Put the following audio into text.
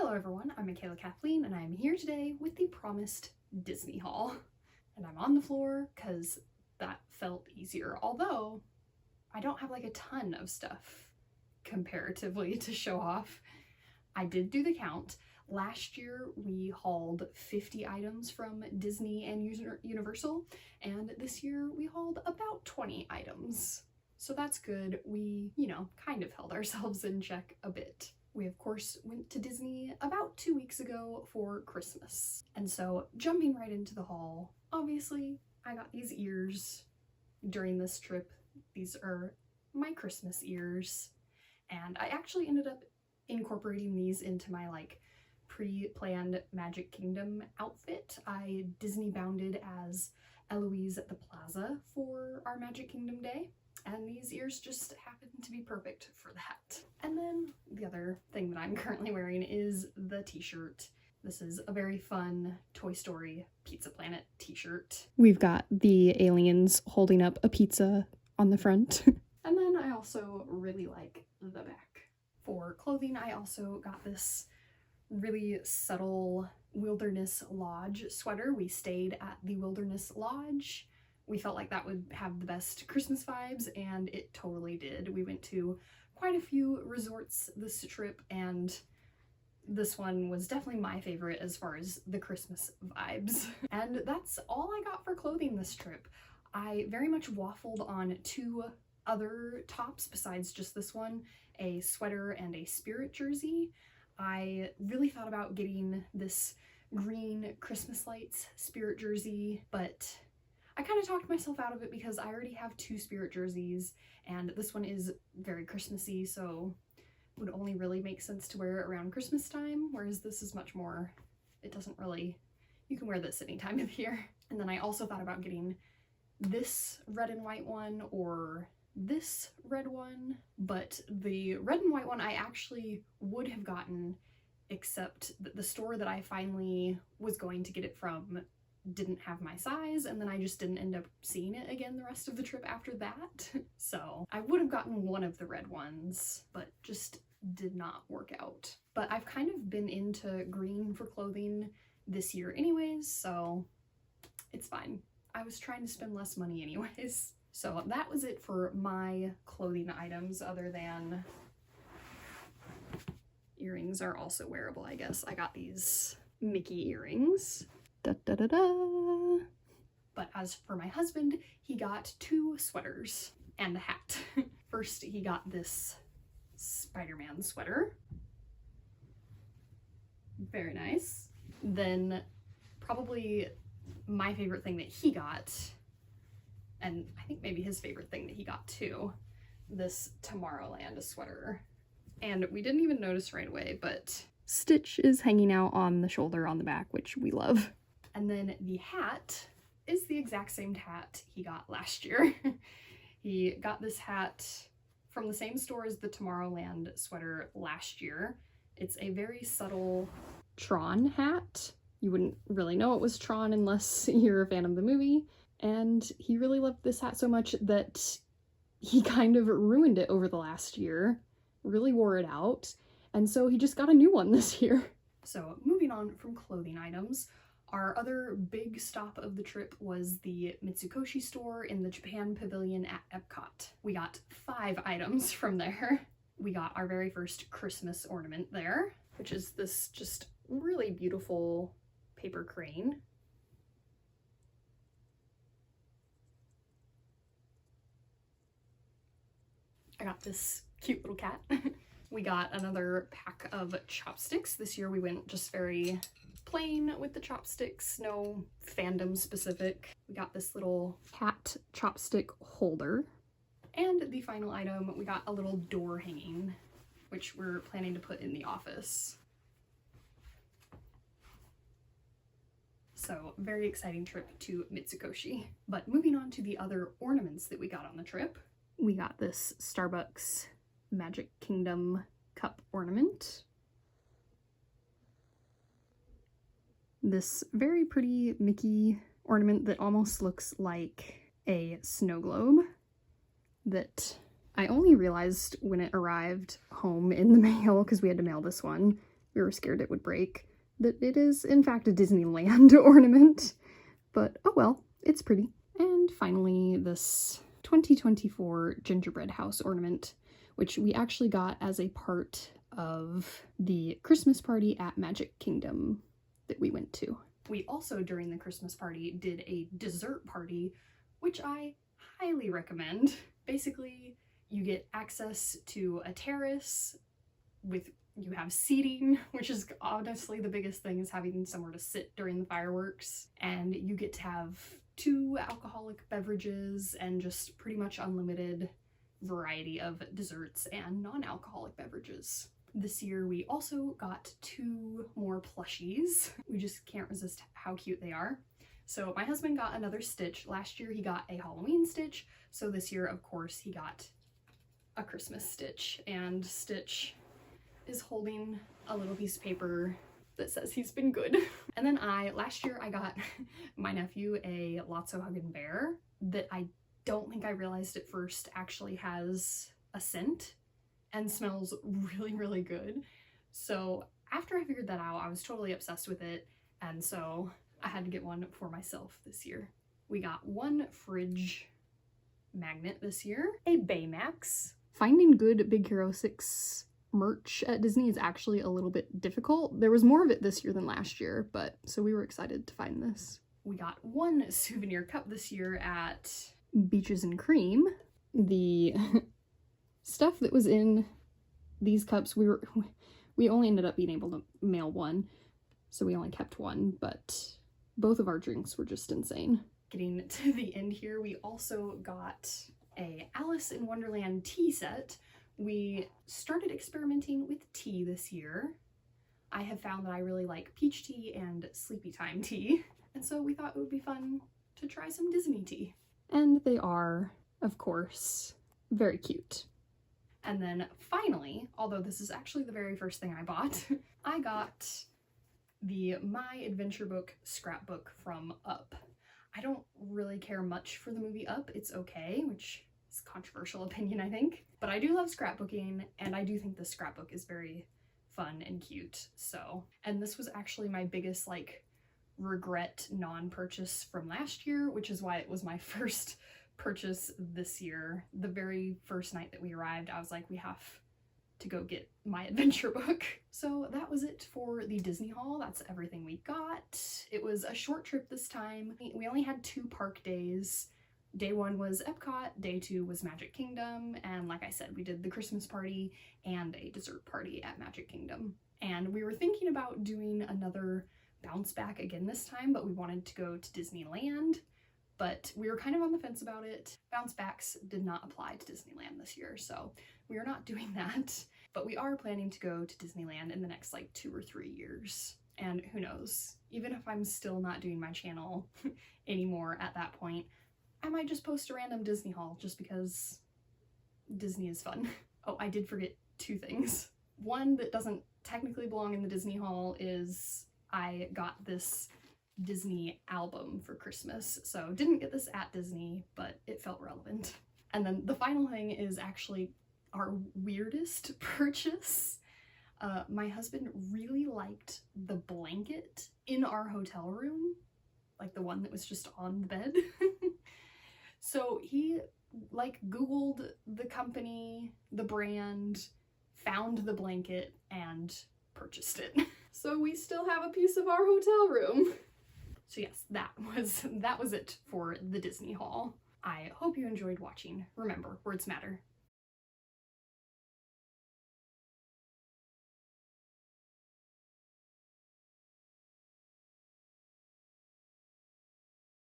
Hello everyone, I'm Michaela Kathleen and I'm here today with the promised Disney haul. And I'm on the floor because that felt easier, although I don't have like a ton of stuff comparatively to show off. I did do the count. Last year we hauled 50 items from Disney and Universal, and this year we hauled about 20 items. So that's good. We, kind of held ourselves in check a bit. We of course went to Disney about 2 weeks ago for Christmas. And so jumping right into the haul, obviously I got these ears during this trip. These are my Christmas ears. And I actually ended up incorporating these into my pre-planned Magic Kingdom outfit. I Disney bounded as Eloise at the Plaza for our Magic Kingdom day, and these ears just happen to be perfect for that. And then the other thing that I'm currently wearing is the t-shirt. This is a very fun Toy Story Pizza Planet t-shirt. We've got the aliens holding up a pizza on the front. And then I also really like the back. For clothing, I also got this really subtle Wilderness Lodge sweater. We stayed at the Wilderness Lodge. We felt like that would have the best Christmas vibes, and it totally did. We went to quite a few resorts this trip, and this one was definitely my favorite as far as the Christmas vibes. And that's all I got for clothing this trip. I very much waffled on 2 other tops besides just this one, a sweater and a Spirit jersey. I really thought about getting this green Christmas lights Spirit jersey, but I kind of talked myself out of it because I already have 2 Spirit jerseys, and this one is very Christmassy, so it would only really make sense to wear it around Christmas time, whereas this is much more, it doesn't really, you can wear this any time of year. And then I also thought about getting this red and white one or this red one, but the red and white one I actually would have gotten, except that the store that I finally was going to get it from didn't have my size, and then I just didn't end up seeing it again the rest of the trip after that. So I would have gotten one of the red ones, but just did not work out. But I've kind of been into green for clothing this year anyways, so it's fine. I was trying to spend less money anyways. So that was it for my clothing items, other than earrings are also wearable, I guess. I got these Mickey earrings. Da, da, da, da. But as for my husband, he got 2 sweaters and a hat. First, he got this Spider-Man sweater. Very nice. Then probably my favorite thing that he got, and I think maybe his favorite thing that he got too, this Tomorrowland sweater. And we didn't even notice right away, but Stitch is hanging out on the shoulder on the back, which we love. And then the hat is the exact same hat he got last year. He got this hat from the same store as the Tomorrowland sweater last year. It's a very subtle Tron hat. You wouldn't really know it was Tron unless you're a fan of the movie. And he really loved this hat so much that he kind of ruined it over the last year, really wore it out, and so he just got a new one this year. So moving on from clothing items, our other big stop of the trip was the Mitsukoshi store in the Japan Pavilion at Epcot. We got 5 items from there. We got our very first Christmas ornament there, which is this just really beautiful paper crane. I got this cute little cat. We got another pack of chopsticks. This year we went just very plain with the chopsticks, no fandom specific. We got this little cat chopstick holder. And the final item, we got a little door hanging, which we're planning to put in the office. So very exciting trip to Mitsukoshi. But moving on to the other ornaments that we got on the trip, we got this Starbucks Magic Kingdom cup ornament. This very pretty Mickey ornament that almost looks like a snow globe that I only realized when it arrived home in the mail, because we had to mail this one. We were scared it would break. That it is, in fact, a Disneyland ornament. But, oh well, it's pretty. And finally, this 2024 gingerbread house ornament, which we actually got as a part of the Christmas party at Magic Kingdom that we went to. We also, during the Christmas party, did a dessert party, which I highly recommend. Basically, you get access to a terrace with, you have seating, which is honestly the biggest thing, is having somewhere to sit during the fireworks. And you get to have 2 alcoholic beverages and just pretty much unlimited variety of desserts and non-alcoholic beverages. This year we also got 2 more plushies. We just can't resist how cute they are. So my husband got another Stitch. Last year he got a Halloween Stitch, so this year of course he got a Christmas Stitch, and Stitch is holding a little piece of paper that says he's been good. And then last year I got my nephew a Lotso Huggin' Bear that I don't think I realized at first actually has a scent and smells really, really good. So after I figured that out, I was totally obsessed with it, and so I had to get one for myself this year. We got 1 fridge magnet this year, a Baymax. Finding good Big Hero 6 merch at Disney is actually a little bit difficult. There was more of it this year than last year, but so we were excited to find this. We got 1 souvenir cup this year at Beaches and Cream. The stuff that was in these cups, we only ended up being able to mail 1, so we only kept 1, but both of our drinks were just insane. Getting to the end here, we also got a Alice in Wonderland tea set. We started experimenting with tea this year. I have found that I really like peach tea and sleepy time tea, and so we thought it would be fun to try some Disney tea. And they are, of course, very cute. And then finally, although this is actually the very first thing I bought, I got the My Adventure Book scrapbook from Up. I don't really care much for the movie Up. It's okay, which is a controversial opinion, I think. But I do love scrapbooking, and I do think this scrapbook is very fun and cute, so. And this was actually my biggest, like, regret non-purchase from last year, which is why it was my first purchase this year. The very first night that we arrived, I was like, we have to go get My Adventure Book. So that was it for the Disney haul. That's everything we got. It was a short trip this time. We only had 2 park days. Day 1 was Epcot, day 2 was Magic Kingdom, and like I said, we did the Christmas party and a dessert party at Magic Kingdom. And we were thinking about doing another bounce back again this time, but we wanted to go to Disneyland, but we were kind of on the fence about it. Bounce backs did not apply to Disneyland this year, so we are not doing that. But we are planning to go to Disneyland in the next like 2 or 3 years. And who knows, even if I'm still not doing my channel anymore at that point, I might just post a random Disney haul just because Disney is fun. Oh, I did forget 2 things. One that doesn't technically belong in the Disney haul is I got this Disney album for Christmas. So didn't get this at Disney, but it felt relevant. And then the final thing is actually our weirdest purchase. My husband really liked the blanket in our hotel room, like the one that was just on the bed. So he like Googled the company, the brand, found the blanket, and purchased it. So we still have a piece of our hotel room. So yes, that was it for the Disney haul. I hope you enjoyed watching. Remember, words matter.